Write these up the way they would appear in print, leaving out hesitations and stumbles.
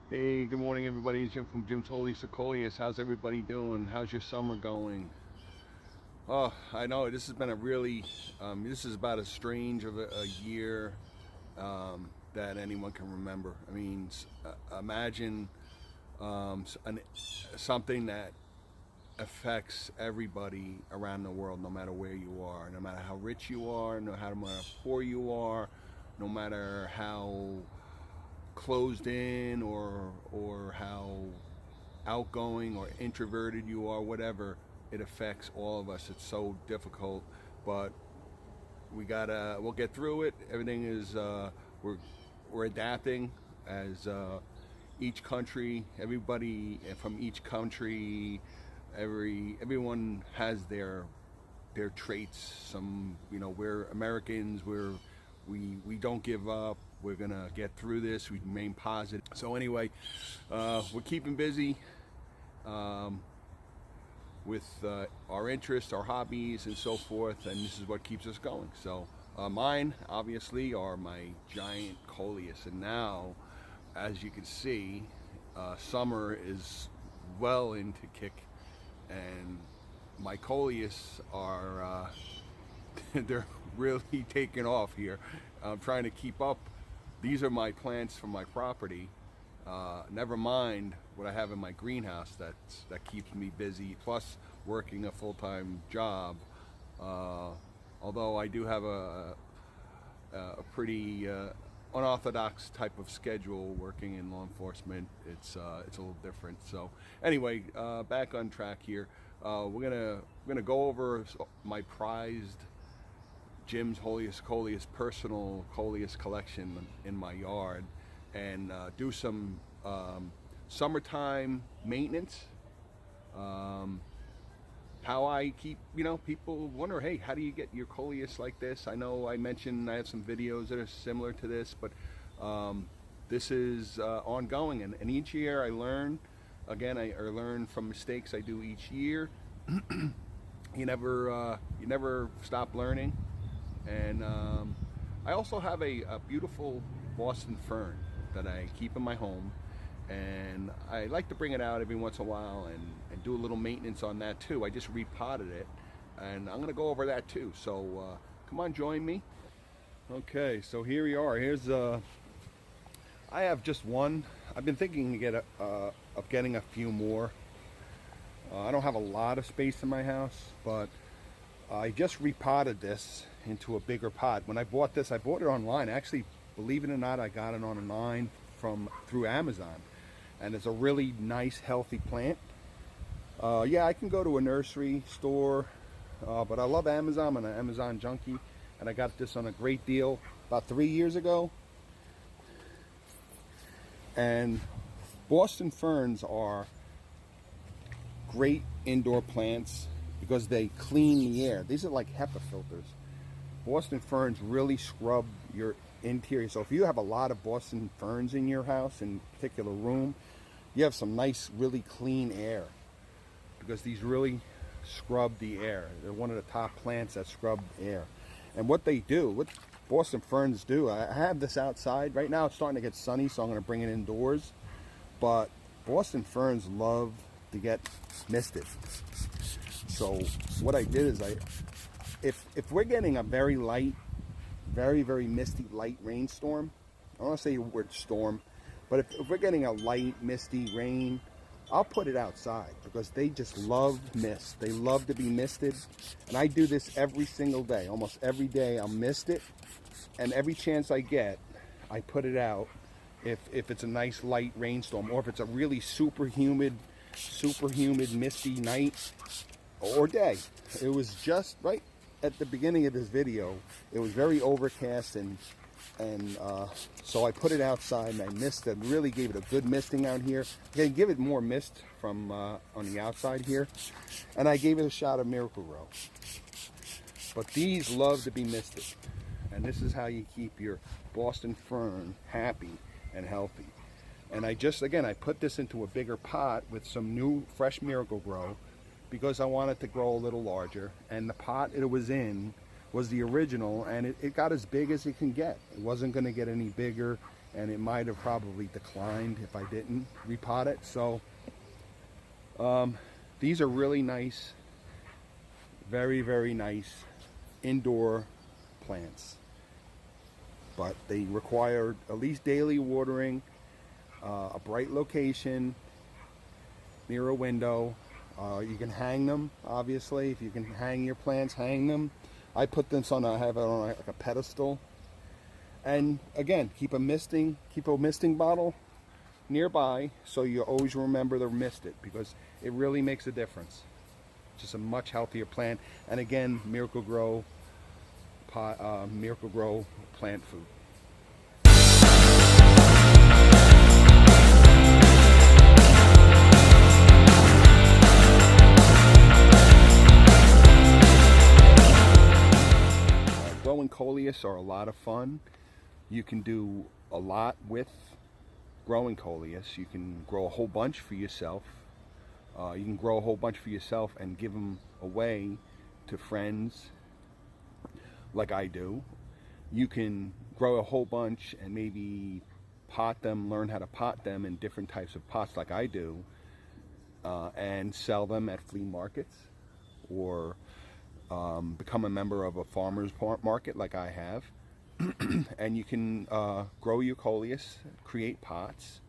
Hey, good morning, everybody. It's Jim from Coleus. How's everybody doing? How's your summer going? Oh, I know this has been a really, this is about as strange of a year that anyone can remember. I mean, imagine something that affects everybody around the world, no matter where you are, no matter how rich you are, no matter how poor you are, no matter how closed in or how outgoing or introverted you are, whatever, it affects all of us. It's so difficult, but we'll get through it. Everything is we're adapting as each country, everybody from each country, everyone has their traits. Some, we're Americans. We don't give up. We're gonna get through this. We remain positive. So anyway, we're keeping busy um, with our interests, our hobbies, and so forth. And this is what keeps us going. So mine, obviously, are my giant Coleus. And now, as you can see, summer is well into kick, and my Coleus are they're really taking off here. I'm trying to keep up. These are my plants from my property. Never mind what I have in my greenhouse that keeps me busy, plus working a full-time job. Uh, Although I do have a pretty unorthodox type of schedule working in law enforcement, it's a little different. So anyway, back on track here. We're gonna go over my prized Jim's Holiest Coleus personal Coleus collection in my yard, and do some summertime maintenance. Um, how I keep, people wonder, hey, how do you get your Coleus like this? I know I mentioned I have some videos that are similar to this, but um, this is ongoing, and each year I learn. Again, I learn from mistakes I do each year. You never stop learning. And I also have a beautiful Boston fern that I keep in my home, and I like to bring it out every once in a while and do a little maintenance on that too. I just repotted it, and I'm gonna go over that too. So come on, join me. Okay, so here we are. I have just one. I've been thinking of getting a few more. I don't have a lot of space in my house, but I just repotted this into a bigger pot. When I bought this, I bought it online. Actually, believe it or not, I got it online through Amazon, and it's a really nice, healthy plant. Yeah, I can go to a nursery store, but I love Amazon. I'm an Amazon junkie, and I got this on a great deal about 3 years ago. And Boston ferns are great indoor plants because they clean the air. These are like HEPA filters. Boston ferns really scrub your interior. So if you have a lot of Boston ferns in your house, in a particular room, you have some nice, really clean air because these really scrub the air. They're one of the top plants that scrub air. And what Boston ferns do, I have this outside. Right now it's starting to get sunny, so I'm going to bring it indoors. But Boston ferns love to get misted. So what I did is if we're getting a very light, very misty light rainstorm, I don't want to say the word storm, but if we're getting a light misty rain, I'll put it outside because they just love mist. They love to be misted, and I do this every single day. Almost every day I'll mist it, and every chance I get, I put it out. If it's a nice light rainstorm, or if it's a really super humid misty night or day. It was just right at the beginning of this video. It was very overcast, and so I put it outside and I misted. Really gave it a good misting out here. I can give it more mist from on the outside here, and I gave it a shot of Miracle Grow. But these love to be misted, and this is how you keep your Boston fern happy and healthy. And I put this into a bigger pot with some new fresh Miracle Grow because I want it to grow a little larger. And the pot it was in was the original, and it got as big as it can get. It wasn't going to get any bigger, and it might have probably declined if I didn't repot it. So these are really nice, very, very nice indoor plants, but they require at least daily watering, a bright location near a window. You can hang them, obviously. If you can hang your plants, hang them. I put this on I have it on like a pedestal. And again, keep a misting bottle nearby so you always remember to mist it, because it really makes a difference. Just a much healthier plant. And again, Miracle-Gro plant food. Growing Coleus are a lot of fun. You can do a lot with growing Coleus. You can grow a whole bunch for yourself. You can grow a whole bunch for yourself and give them away to friends, like I do. You can grow a whole bunch and maybe pot them, learn how to pot them in different types of pots, like I do, and sell them at flea markets, or become a member of a farmer's market like I have. And you can grow your Coleus, create pots,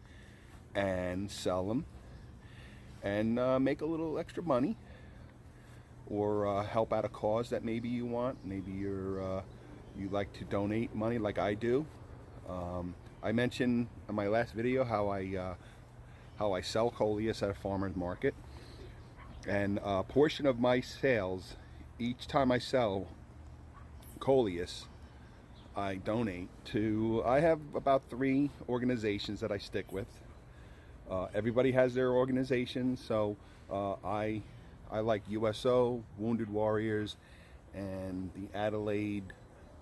and sell them, and make a little extra money, or help out a cause that maybe you want. Maybe you like to donate money like I do. I mentioned in my last video how I sell Coleus at a farmer's market, and a portion of my sales, each time I sell Coleus, I donate to, I have about 3 organizations that I stick with. Everybody has their organizations, so I like USO, Wounded Warriors, and the Adelaide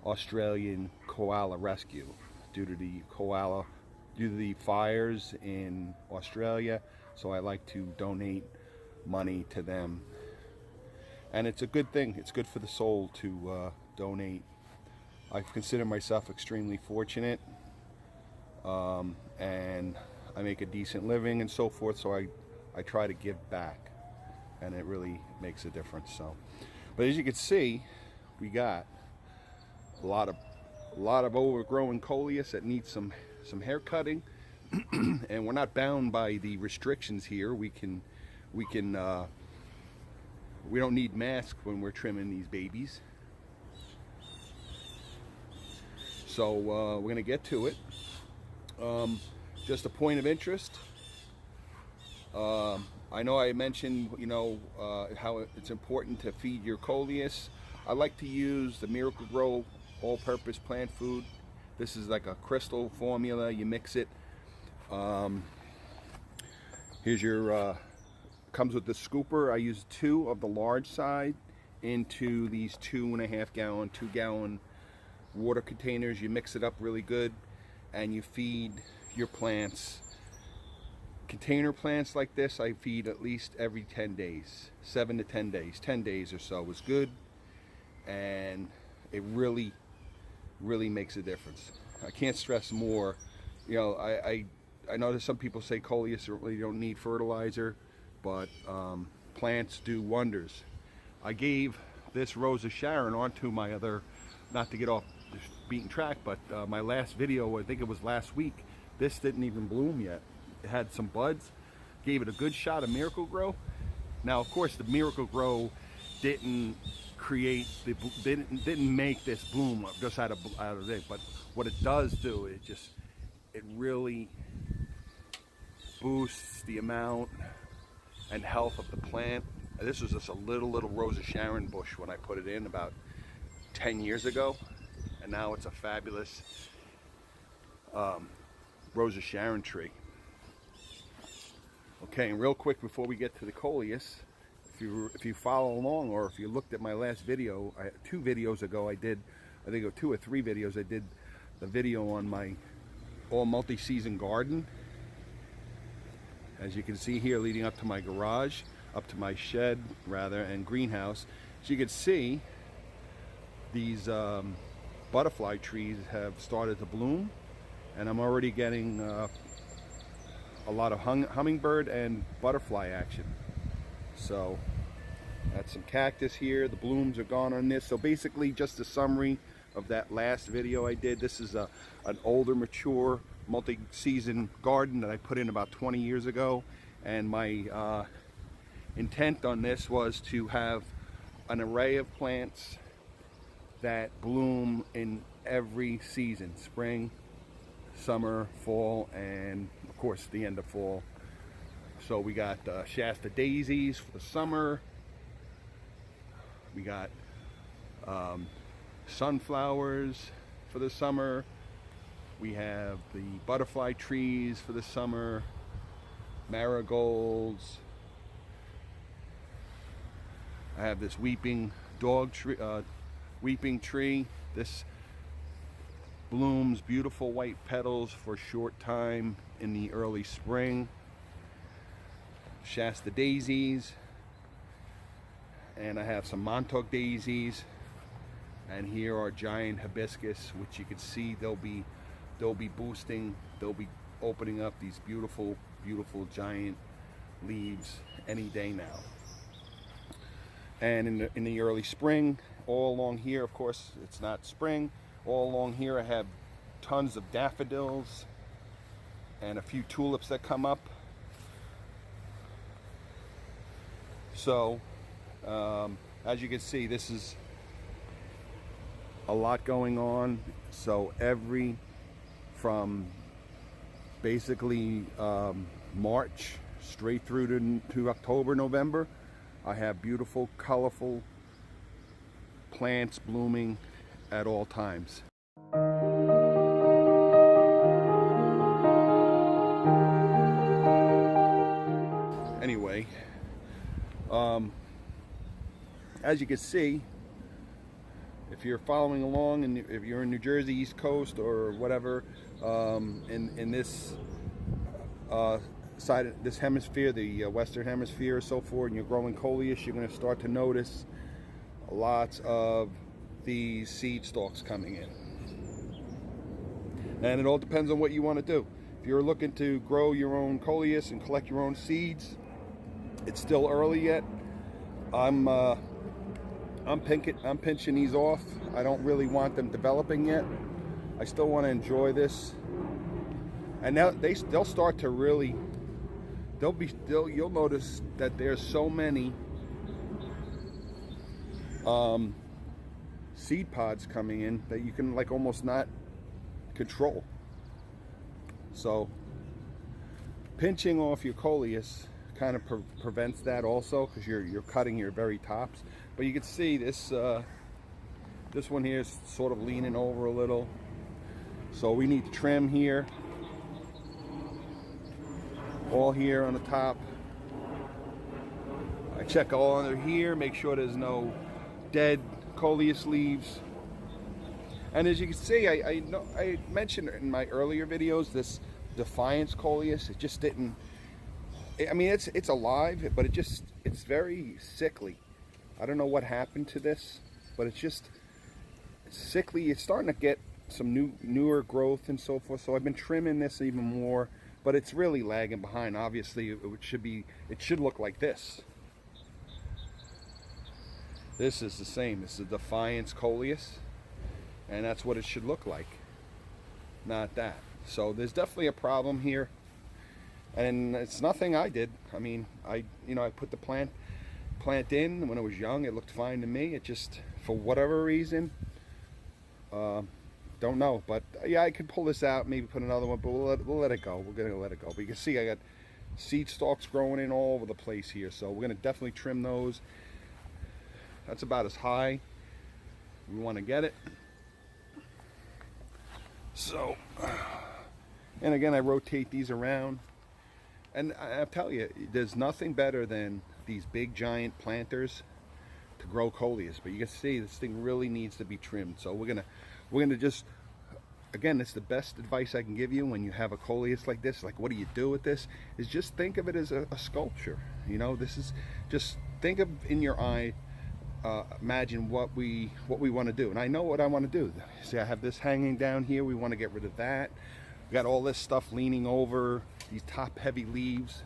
Australian Koala Rescue. Due to the fires in Australia, so I like to donate money to them. And it's a good thing. It's good for the soul to donate. I consider myself extremely fortunate, and I make a decent living and so forth, so I try to give back, and it really makes a difference. So, but as you can see, we got a lot of overgrown Coleus that needs some hair cutting. And we're not bound by the restrictions here. We don't need masks when we're trimming these babies. So we're going to get to it. Just a point of interest. I know I mentioned, how it's important to feed your Coleus. I like to use the Miracle-Gro all-purpose plant food. This is like a crystal formula. You mix it. Here's your comes with the scooper. I use 2 of the large side into these 2.5 gallon, 2 gallon water containers. You mix it up really good, and you feed your plants. Container plants like this, I feed at least every 10 days, 7 to 10 days, 10 days or so is good, and it really makes a difference. I can't stress more. I know that some people say Coleus really don't need fertilizer, but plants do wonders. I gave this Rose of Sharon onto my other, not to get off the beaten track, but my last video, I think it was last week, this didn't even bloom yet. It had some buds. Gave it a good shot of Miracle-Gro. Now, of course, the Miracle-Gro didn't make this bloom just out of it, but what it does do, it really boosts the amount and health of the plant. And this was just a little Rose of Sharon bush when I put it in about 10 years ago, and now it's a fabulous Rose of Sharon tree. Okay, and real quick before we get to the Coleus, if you follow along, or if you looked at my last video, 2 videos ago, I think it was 2 or 3 videos, I did the video on my all multi-season garden. As you can see here, leading up to my garage, up to my shed rather, and greenhouse. As you can see, these butterfly trees have started to bloom, and I'm already getting a lot of hummingbird and butterfly action. So that's some cactus here. The blooms are gone on this. So basically just a summary of that last video I did. This is an older, mature, multi-season garden that I put in about 20 years ago, and my intent on this was to have an array of plants that bloom in every season: spring, summer, fall, and of course the end of fall. So we got Shasta daisies for the summer. We got sunflowers for the summer. We have the butterfly trees for the summer, marigolds. I have this weeping tree. This blooms beautiful white petals for a short time in the early spring. Shasta daisies, and I have some Montauk daisies, and here are giant hibiscus, which you can see they'll be boosting. They'll be opening up these beautiful giant leaves any day now. And in the early spring, all along here, of course it's not spring, all along here I have tons of daffodils and a few tulips that come up. So as you can see, this is a lot going on. So from basically March straight through to October, November, I have beautiful, colorful plants blooming at all times. Anyway, as you can see, if you're following along, and if you're in New Jersey, East Coast, or whatever, in this side of this hemisphere, the Western Hemisphere, or so forth, and you're growing Coleus, you're going to start to notice lots of these seed stalks coming in. And it all depends on what you want to do. If you're looking to grow your own Coleus and collect your own seeds, it's still early yet. I'm pinching these off. I don't really want them developing yet. I still want to enjoy this. And now they'll start to really, you'll notice that there's so many seed pods coming in that you can like almost not control. So pinching off your Coleus kind of prevents that also, because you're cutting your very tops. But you can see this this one here is sort of leaning over a little, so we need to trim here, all here on the top. I check all under here, make sure there's no dead Coleus leaves. And as you can see, I mentioned in my earlier videos this Defiance Coleus. It just didn't, I mean, it's alive, but it's very sickly. I don't know what happened to this, but it's sickly. It's starting to get some newer growth and so forth. So I've been trimming this even more, but it's really lagging behind. Obviously, it should look like this. This is the same. This is a Defiance Coleus, and that's what it should look like, not that. So there's definitely a problem here, and it's nothing I did. I mean, I put the plant in when it was young. It looked fine to me. It just, for whatever reason, don't know. But yeah, I could pull this out, maybe put another one, but we'll let it go. We're gonna let it go. But you can see I got seed stalks growing in all over the place here, so we're gonna definitely trim those. That's about as high we want to get it. So, and again, I rotate these around, and I'll tell you, there's nothing better than these big giant planters to grow Coleus. But you can see this thing really needs to be trimmed. So we're gonna just, again, it's the best advice I can give you when you have a Coleus like this. Like, what do you do with this? Is just think of it as a sculpture. You know, this is just, think of in your eye. Imagine what we want to do, and I know what I want to do. See, I have this hanging down here. We want to get rid of that. got all this stuff leaning over, these top heavy leaves.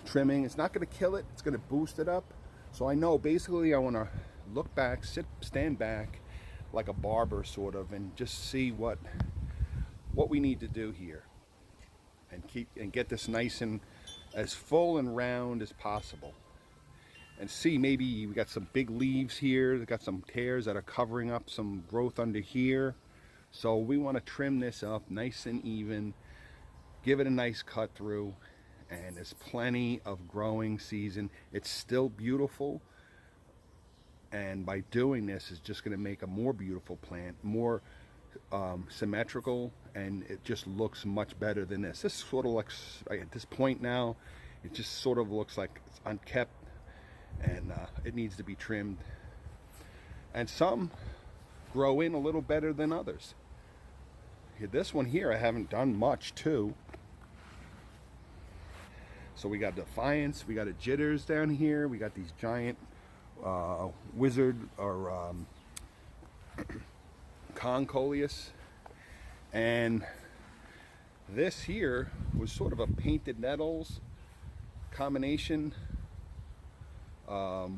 Trimming, it's not going to kill it, it's going to boost it up. So I know basically I want to look back, stand back like a barber sort of, and just see what we need to do here, and get this nice and as full and round as possible. And see, maybe we got some big leaves here, we got some tears that are covering up some growth under here. So we want to trim this up nice and even, give it a nice cut through, and there's plenty of growing season. It's still beautiful, and by doing this is just going to make a more beautiful plant, more symmetrical, and it just looks much better than this. This sort of looks, at this point now, it just sort of looks like it's unkept, and it needs to be trimmed. And some grow in a little better than others. This one here I haven't done much to. So we got Defiance, we got a Jitters down here, we got these giant wizard or Coleus, and this here was sort of a painted nettles combination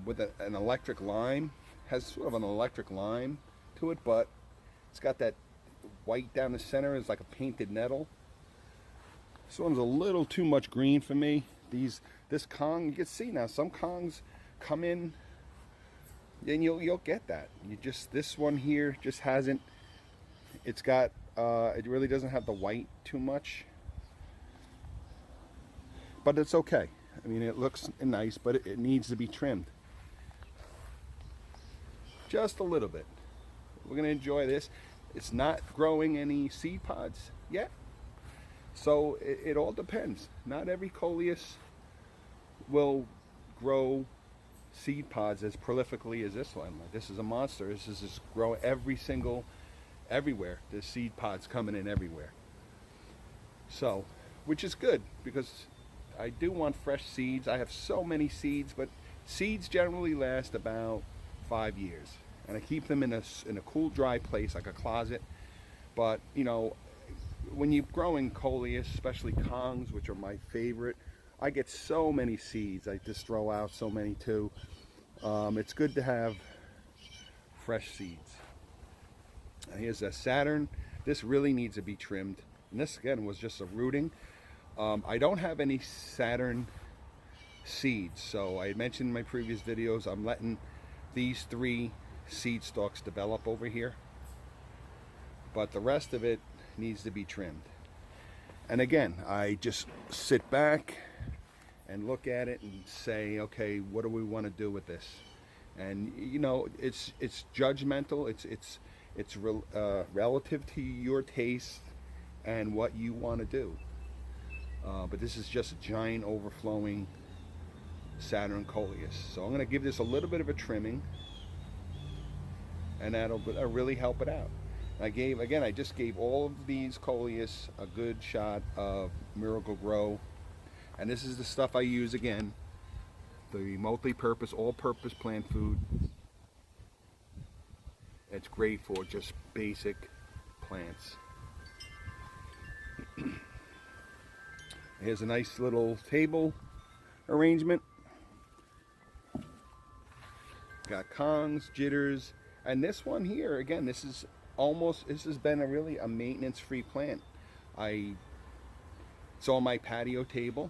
with an electric lime. Has sort of an electric lime to it, but it's got that white down the center. It's like a painted nettle. This one's a little too much green for me. This Kong, you can see now, some Kongs come in, and you'll get that. This one here just hasn't. It's got. It really doesn't have the white too much, but it's okay. I mean, it looks nice, but it needs to be trimmed just a little bit. We're gonna enjoy this. It's not growing any seed pods yet, so it all depends. Not every Coleus will grow seed pods as prolifically as this one. Like, this is a monster. This is just grow everywhere. There's seed pods coming in everywhere. So, which is good, because I do want fresh seeds. I have so many seeds, but seeds generally last about 5 years, and I keep them in a cool, dry place like a closet. But you know, when you're growing Coleus, especially Kongs, which are my favorite, I get so many seeds. I just throw out so many too. It's good to have fresh seeds. Here's a Saturn. This really needs to be trimmed. And this again was just a rooting. I don't have any Saturn seeds, so I had mentioned in my previous videos I'm letting these 3 seed stalks develop over here, but the rest of it needs to be trimmed. And again, I just sit back and look at it and say, okay, what do we want to do with this? And you know, it's judgmental. It's relative to your taste and what you want to do. But this is just a giant overflowing Saturn Coleus. So I'm going to give this a little bit of a trimming, and that'll really help it out. I just gave all of these Coleus a good shot of Miracle Grow, and this is the stuff I use again, the multi-purpose, all-purpose plant food. It's great for just basic plants. Here's a nice little table arrangement. Got Kongs, Jitters, and this one here, again, this has been a maintenance-free plant. It's on my patio table.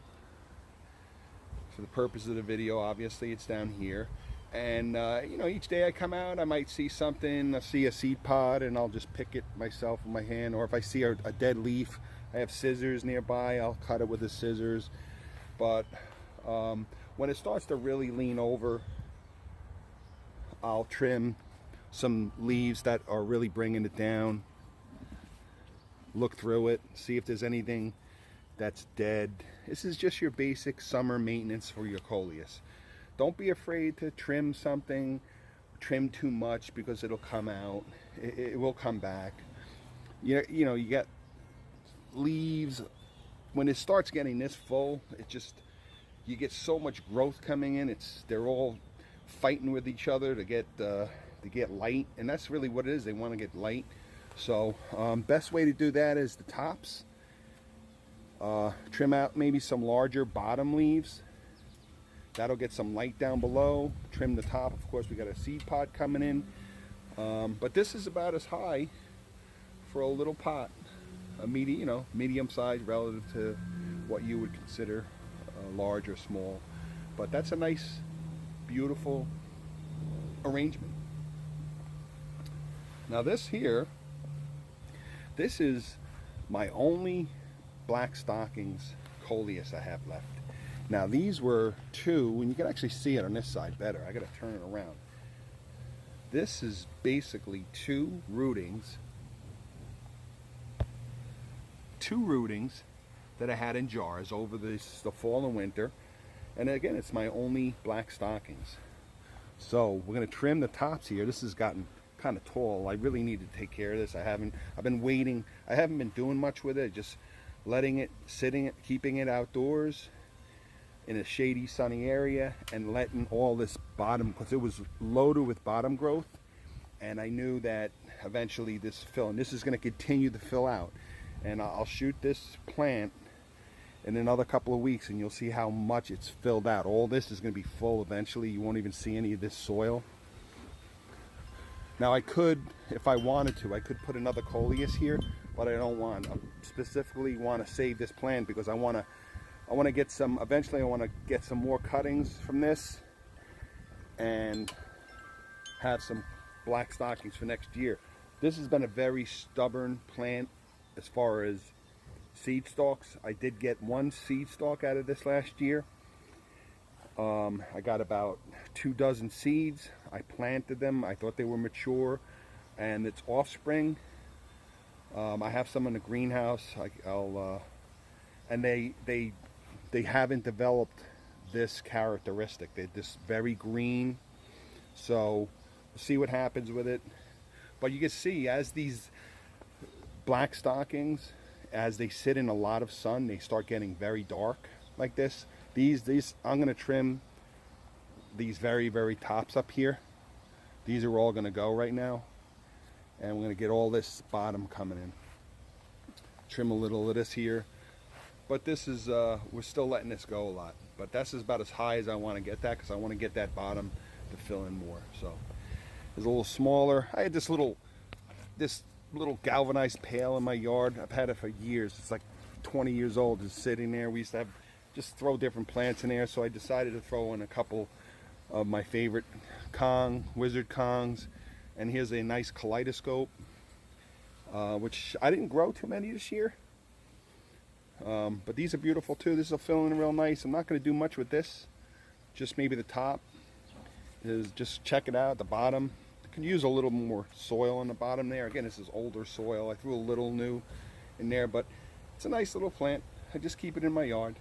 For the purpose of the video, obviously, it's down here. And you know, each day I come out, I might see something. I see a seed pod, and I'll just pick it myself with my hand. Or if I see a dead leaf, I have scissors nearby, I'll cut it with the scissors. But when it starts to really lean over, I'll trim some leaves that are really bringing it down. Look through it, see if there's anything that's dead. This is just your basic summer maintenance for your Coleus. Don't be afraid to trim something, trim too much, because it'll come out. It will come back. You know, you get leaves, when it starts getting this full, you get so much growth coming in. They're all fighting with each other to get light, and that's really what it is. They want to get light. So best way to do that is the tops. Trim out maybe some larger bottom leaves. That'll get some light down below. Trim the top. Of course, we got a seed pod coming in. But this is about as high for a little pot, a medium size relative to what you would consider large or small. But that's a nice, beautiful arrangement. Now this here, this is my only black stockings Coleus I have left. Now these were two, and you can actually see it on this side better. I gotta turn it around. This is basically two rootings that I had in jars over the fall and winter. And again, it's my only black stockings. So we're gonna trim the tops here. This has gotten kind of tall. I really need to take care of this. I've been waiting. I haven't been doing much with it, just letting it, keeping it outdoors in a shady, sunny area, and letting all this bottom, because it was loaded with bottom growth, and I knew that eventually this fill, and this is going to continue to fill out, and I'll shoot this plant in another couple of weeks, and you'll see how much it's filled out. All this is going to be full eventually. You won't even see any of this soil. Now I could, if I wanted to, I could put another Coleus here, but I don't want. I specifically want to save this plant because I want to get some, eventually I want to get some more cuttings from this and have some black stockings for next year. This has been a very stubborn plant as far as seed stalks. I did get one seed stalk out of this last year. I got about 24 seeds. I planted them. I thought they were mature, and it's offspring. I have some in the greenhouse. And they haven't developed this characteristic. They're just very green. So we'll see what happens with it. But you can see as these black stockings, as they sit in a lot of sun, they start getting very dark like this. These I'm going to trim these very, very tops up here. These are all going to go right now. And we're going to get all this bottom coming in. Trim a little of this here. But this is, we're still letting this go a lot. But that's about as high as I want to get that, because I want to get that bottom to fill in more. So it's a little smaller. I had this little galvanized pail in my yard. I've had it for years. It's like 20 years old. It's sitting there. We used to just throw different plants in there. So I decided to throw in a couple of my favorite wizard Kongs. And here's a nice kaleidoscope, which I didn't grow too many this year. But these are beautiful too. This will fill in real nice. I'm not going to do much with this. Just maybe the top. Just check it out. The bottom. I can use a little more soil on the bottom there. Again, this is older soil. I threw a little new in there, but it's a nice little plant. I just keep it in my yard.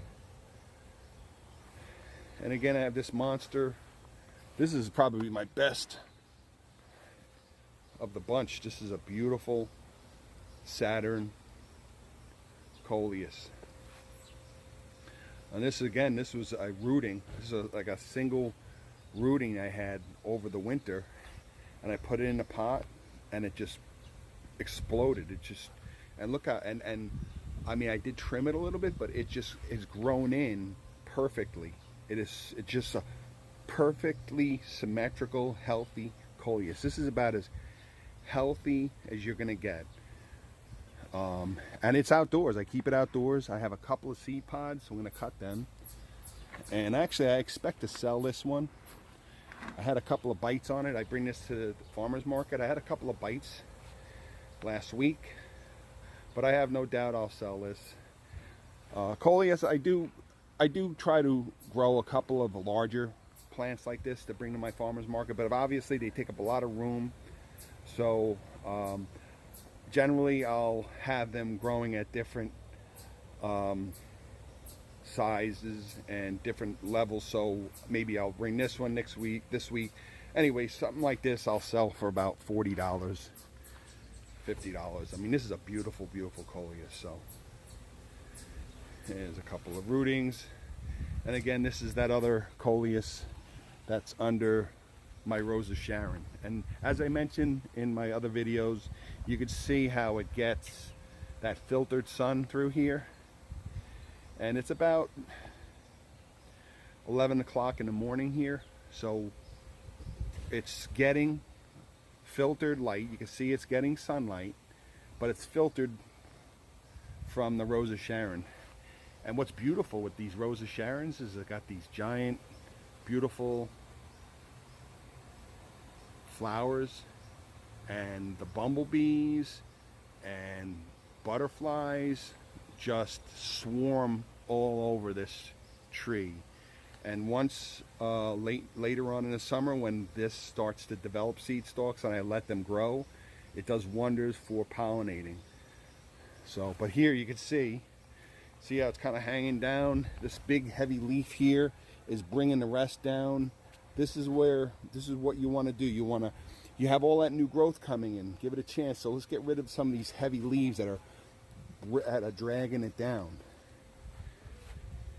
And again, I have this monster. This is probably my best of the bunch. This is a beautiful Saturn Coleus. And this again, this was a rooting. This is like a single rooting I had over the winter, and I put it in a pot, and it just exploded. It just, and look how, and I mean, I did trim it a little bit, but it just is grown in perfectly. It's just a perfectly symmetrical, healthy Coleus. This is about as healthy as you're gonna get. And it's outdoors. I keep it outdoors. I have a couple of seed pods, so I'm going to cut them. And actually, I expect to sell this one. I had a couple of bites on it. I bring this to the farmer's market. I had a couple of bites last week, but I have no doubt I'll sell this. Coleus, I do try to grow a couple of larger plants like this to bring to my farmer's market, but obviously they take up a lot of room. So generally, I'll have them growing at different sizes and different levels. So maybe I'll bring this one this week. Anyway, something like this I'll sell for about $40, $50. I mean, this is a beautiful, beautiful Coleus. So there's a couple of rootings. And again, this is that other Coleus that's under my Rose of Sharon. And as I mentioned in my other videos, you could see how it gets that filtered sun through here. And it's about 11 o'clock in the morning here, so it's getting filtered light. You can see it's getting sunlight, but it's filtered from the Rose of Sharon. And what's beautiful with these Rose of Sharons is they've got these giant, beautiful flowers, and the bumblebees and butterflies just swarm all over this tree. And once later on in the summer, when this starts to develop seed stalks and I let them grow, it does wonders for pollinating. So, but here you can see how it's kind of hanging down. This big heavy leaf here is bringing the rest down. This is what you want to do. You have all that new growth coming in. Give it a chance. So let's get rid of some of these heavy leaves that are dragging it down.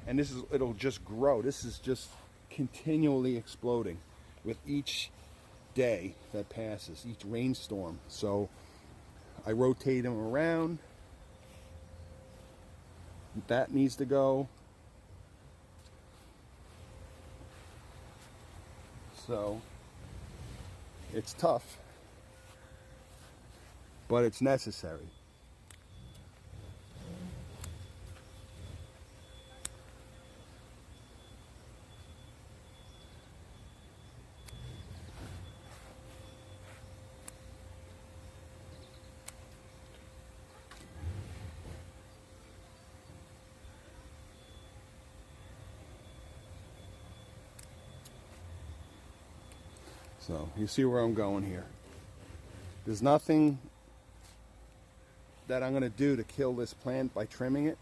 And it'll just grow. This is just continually exploding with each day that passes, each rainstorm. So I rotate them around. That needs to go. So it's tough, but it's necessary. So you see where I'm going here. There's nothing that I'm going to do to kill this plant by trimming it.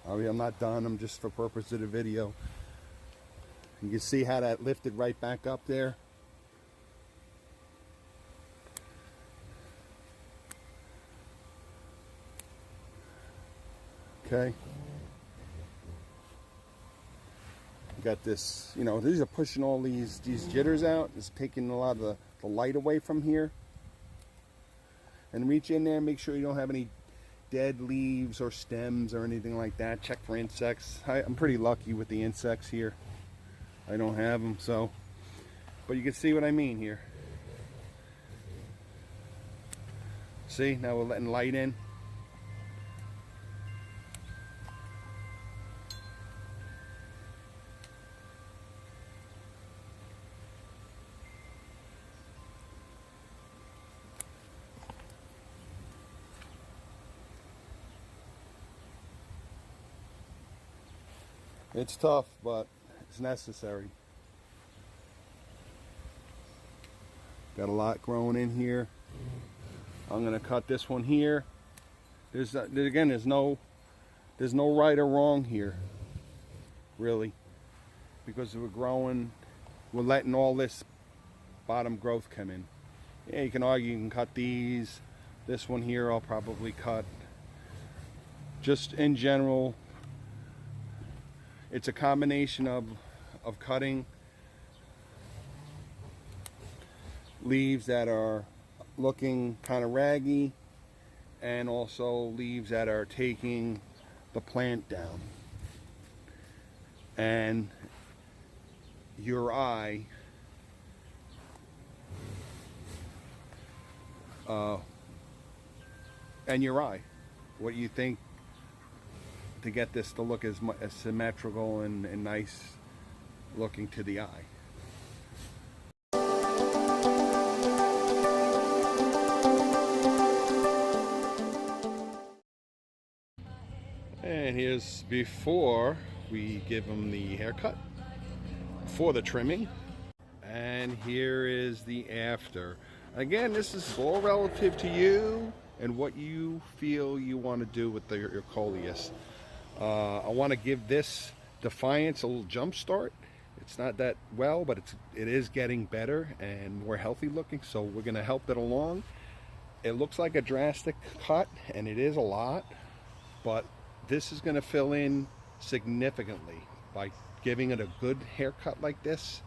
I mean, I'm not done. I'm just for purpose of the video. You can see how that lifted right back up there. Okay. Got this, these are pushing all these jitters out. It's taking a lot of the light away from here. And reach in there and make sure you don't have any dead leaves or stems or anything like that. Check for insects. I'm pretty lucky with the insects here. I don't have them, so. But you can see what I mean here. See, now we're letting light in. It's tough, but it's necessary. Got a lot growing in here. I'm gonna cut this one here. There's no right or wrong here, really, because we're letting all this bottom growth come in. Yeah, you can argue you can cut these. This one here I'll probably cut. Just in general, it's a combination of cutting leaves that are looking kind of raggy, and also leaves that are taking the plant down. And your eye what do you think to get this to look as symmetrical and nice looking to the eye? And here's before we give them the haircut for the trimming, and here is the after. Again, this is all relative to you and what you feel you want to do with your Coleus. I want to give this Defiance a little jump start. It's not that well, but it is getting better and more healthy looking, so we're going to help it along. It looks like a drastic cut, and it is a lot, but this is going to fill in significantly by giving it a good haircut like this.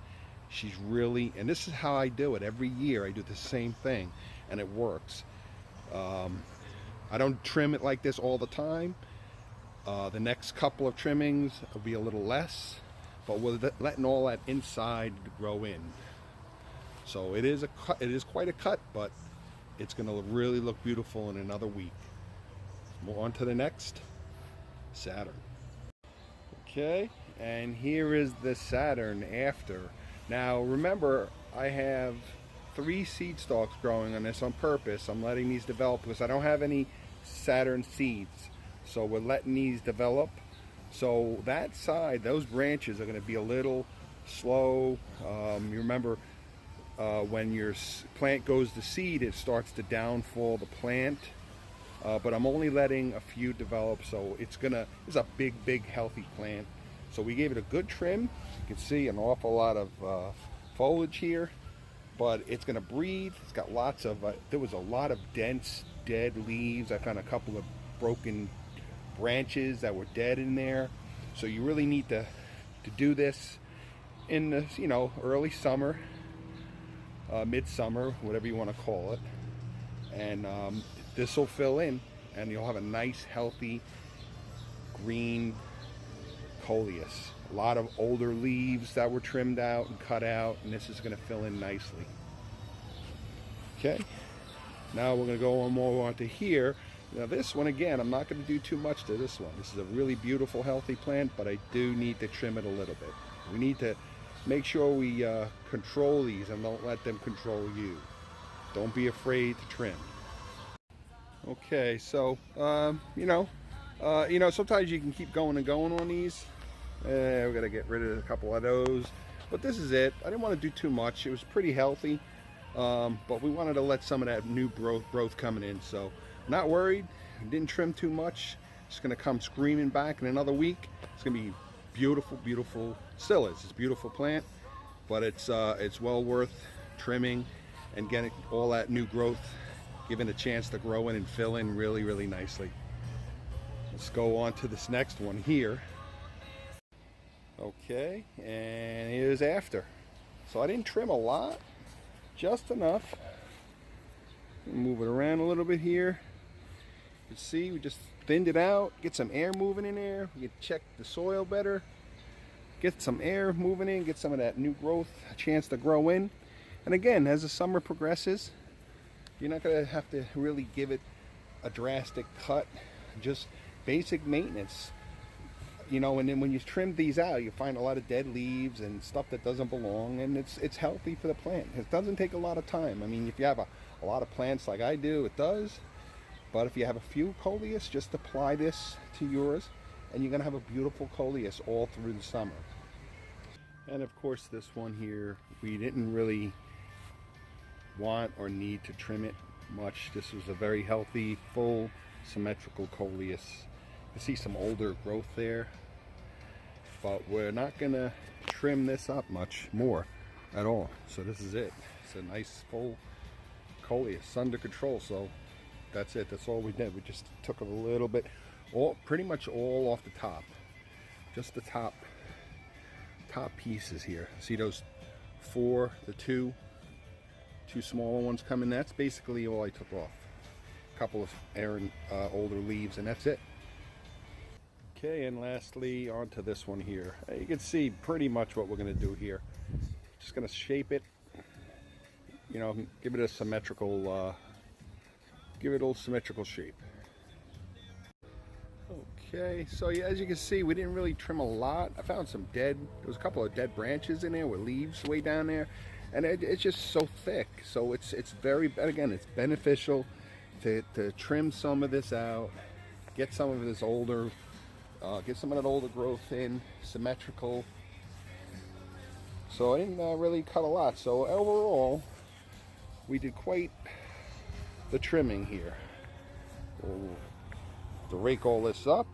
She's really, and this is how I do it every year. I do the same thing, and it works. I don't trim it like this all the time. The next couple of trimmings will be a little less, but we're letting all that inside grow in. So it is a cut. It is quite a cut, but it's going to really look beautiful in another week. Move on to the next Saturn. Okay, and here is the Saturn after. Now remember, I have 3 seed stalks growing on this on purpose. I'm letting these develop because I don't have any Saturn seeds. So we're letting these develop. So that side, those branches are going to be a little slow. You remember when your plant goes to seed, it starts to downfall the plant. But I'm only letting a few develop, so it's a big healthy plant. So we gave it a good trim. You can see an awful lot of foliage here, but it's gonna breathe. It's got lots of there was a lot of dense dead leaves. I found a couple of broken branches that were dead in there. So you really need to do this in the early summer, midsummer, whatever you want to call it, and this will fill in, and you'll have a nice, healthy, green Coleus. A lot of older leaves that were trimmed out and cut out, and this is going to fill in nicely. Okay, now we're going to go on more onto here. Now this one, again, I'm not going to do too much to this one. This is a really beautiful, healthy plant, but I do need to trim it a little bit. We need to make sure we control these and don't let them control you. Don't be afraid to trim. Okay, so sometimes you can keep going and going on these. We're gonna get rid of a couple of those, but this is it. I didn't want to do too much. It was pretty healthy, but we wanted to let some of that new growth coming in. So not worried. Didn't trim too much. It's gonna come screaming back in another week. It's gonna be beautiful, beautiful. Still is. It's a beautiful plant, but it's well worth trimming and getting all that new growth given a chance to grow in and fill in really, really nicely. Let's go on to this next one here. Okay, and here's after. So I didn't trim a lot, just enough. Move it around a little bit here. You can see we just thinned it out, get some air moving in there. You check the soil better, get some air moving in, get some of that new growth, a chance to grow in. And again, as the summer progresses, you're not going to have to really give it a drastic cut, just basic maintenance. And then when you trim these out, you find a lot of dead leaves and stuff that doesn't belong, and it's healthy for the plant. It doesn't take a lot of time. I mean, if you have a lot of plants like I do, it does. But if you have a few Coleus, just apply this to yours, and you're going to have a beautiful Coleus all through the summer. And of course, this one here, we didn't really want or need to trim it much. This was a very healthy, full, symmetrical Coleus. You see some older growth there, but we're not gonna trim this up much more at all. So this is it. It's a nice full Coleus under control. So that's it. That's all we did. We just took a little bit, pretty much all off the top, just the top pieces here. See those the two smaller ones coming? That's basically all I took off. A couple of older leaves, and that's it. Okay, and lastly, onto this one here. You can see pretty much what we're going to do here. Just going to shape it, give it a symmetrical, symmetrical shape. Okay, so yeah, as you can see, we didn't really trim a lot. I found some there was a couple of dead branches in there with leaves way down there, and it's just so thick. So it's very, again, it's beneficial to trim some of this out, get some of this older, get some of that older growth in, symmetrical. So I didn't really cut a lot. So overall, we did quite the trimming here. We'll to rake all this up.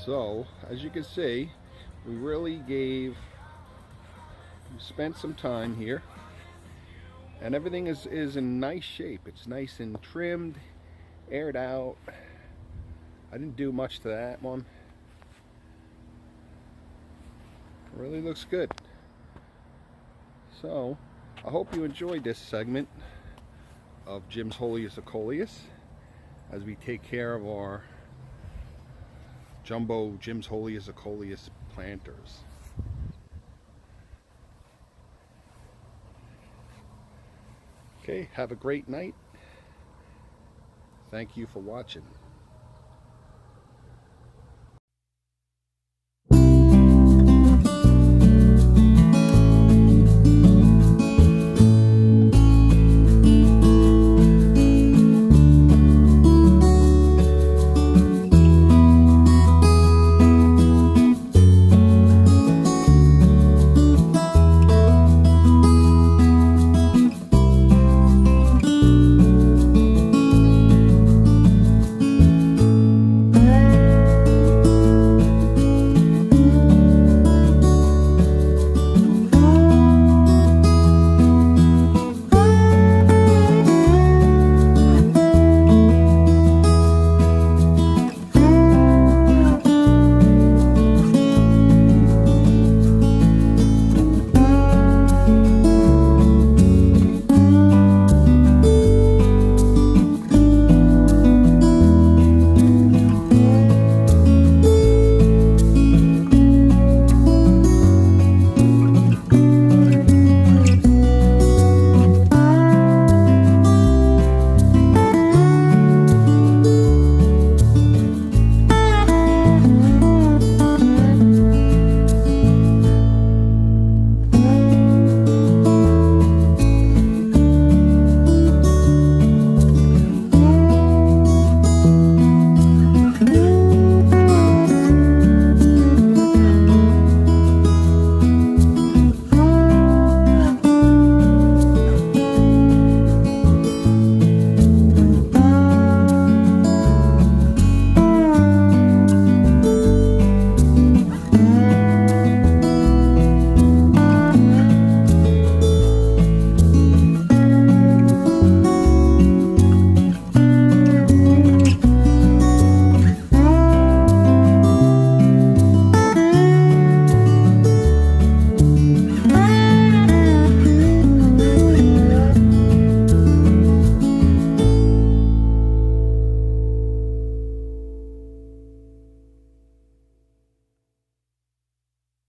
So as you can see, we spent some time here, and everything is in nice shape. It's nice and trimmed, aired out. I didn't do much to that one. It really looks good. So I hope you enjoyed this segment of Jim's Coleus as we take care of our jumbo Jim's Coleus planters. Okay, have a great night. Thank you for watching.